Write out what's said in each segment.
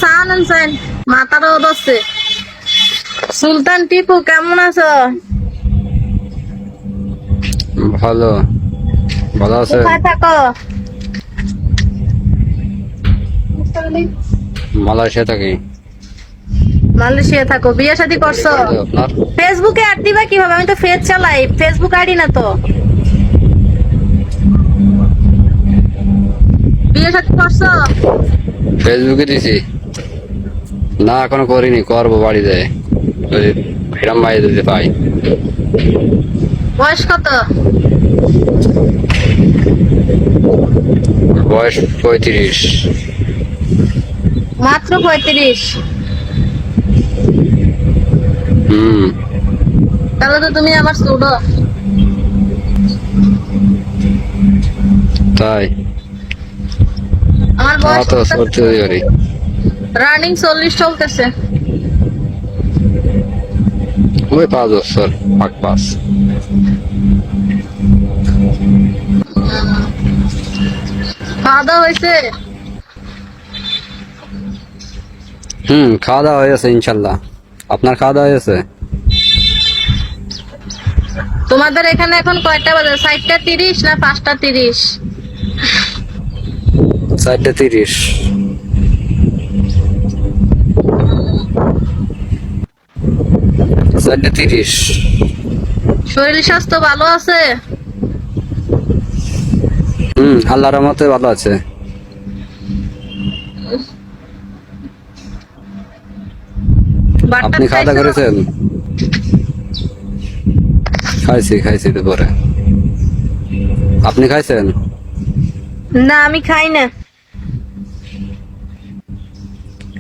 সান আনছেন মাথারও ধরছে। সুলতান টিপু কেমন আছো? ভালো ভালো আছে। কোথায় থাকো? মালয়েশিয়া থাকি। মালয়েশিয়া থাকো। বিয়ে শাদী করছো? আপনার ফেসবুকে অ্যাড দিবা কিভাবে? আমি তো ফেস চালাই, ফেসবুক আইডি না তো। বিয়ে শাদী করছো? ফেসবুকে দিছি না, এখনো করিনি, করবো বাড়িতে যদি ফিরাম ভাই যদি পাই। বয়স কত? বয়স 35। মাত্র 35? হুম। তাহলে তো তুমি আমার ছোট। তাই আমার বয়স তো সত্যি করি। রানিং 40 চলতেছে। ওই 5 বছর পাস। খাওয়া দাওয়া হয়েছে? খাওয়া দাওয়া হয়েছে ইনশাল্লাহ। আপনার খাওয়া দাওয়া হয়েছে? তোমাদের এখানে এখন কয়টা বাজে? 4:30 না 5:30? 4:30। শরীর স্বাস্থ্য ভালো আছে? আল্লাহর রহমতে ভালো আছে। বাট্টা আপনি খাওয়া দাওয়া খাইছো? করেছেন? খাইছি দুপুরে। আপনি খাইছেন? না আমি খাই না।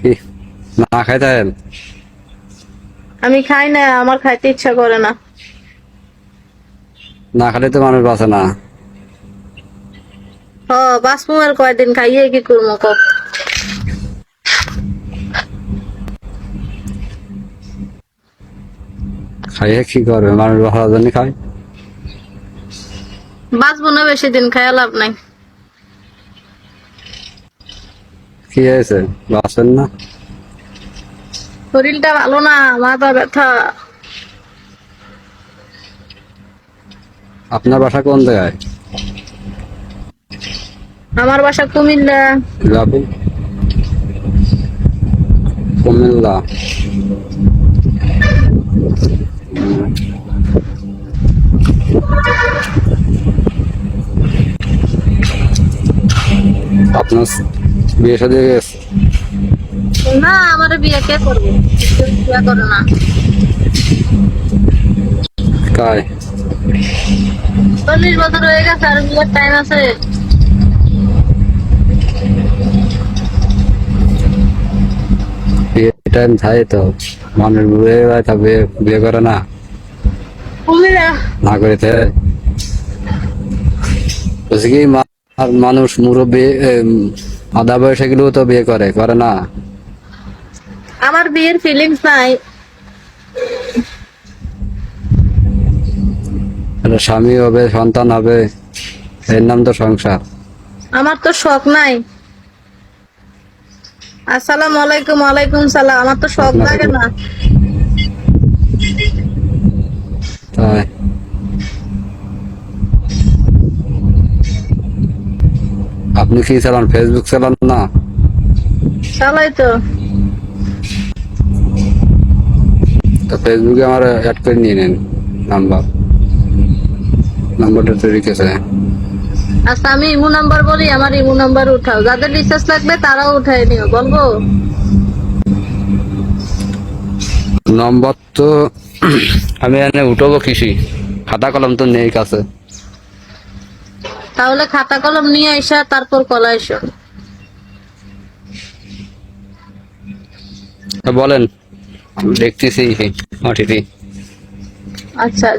কি না খাইতেন? আমি খাই না, আমার খাইতে ইচ্ছা করে না। না খেলে তো মানুষ বাঁচে না। ও বাসমু আর কয়দিন খাইয়ে কি করবো কক? খাইয়ে কি করবে, মানুষ বাঁচার জন্য খায়। বাঁচবো না বেশি দিন, খাইয়া লাভ নাই। কি হয়েছে, বাঁচেন না? শরীরটা ভালো না, মাথা ব্যথা। আপনার বাসা কোন জায়গায়? আমার বাসা কুমিল্লা। বাবু কুমিল্লা। আপনার বিয়ে শাদী হয়ে গেছে? না আমার বিয়ে কে করবো? কেউ বিয়ে করে না। কায় 40 বছর হয়ে গেছে, আর বিয়ের টাইম আছে? বিয়ে টাইম থাকে তো, মানুষ বুড়ে যায় তা বিয়ে করে না। কুমিল্লা। না করে বলছি কি আর মানুষ মুরব্বী আধা বয়সে গেলেও তো বিয়ে করে না। আমার বিয়ের ফিলিংস নাই। একটা স্বামী হবে, সন্তান হবে, এর নাম তো সংসার। আমার তো শখ নাই। আসসালামু আলাইকুম। ওয়ালাইকুম সালাম। আমার তো শখ লাগে না। তাই আপনি কি চালান, ফেসবুক চালান না? চালাই তো। তো ফেসবুকে আমার অ্যাড করে নিয়ে নেন, নাম্বারটা তো রেখেছে। আচ্ছা আমি ইমু নাম্বার বলি, আমার ইমু নাম্বার উঠাও। যাদের রিচার্জ লাগবে তারাও উঠাই নিও, বলবো? নম্বর তো আমি এনে উঠবো কৃষি, খাতা কলম তো নেই কাছে। তাহলে খাতা কলম নিয়ে এসা তারপর কলা এসো। বলেন, দেখতেছি মাটিতে। আচ্ছা।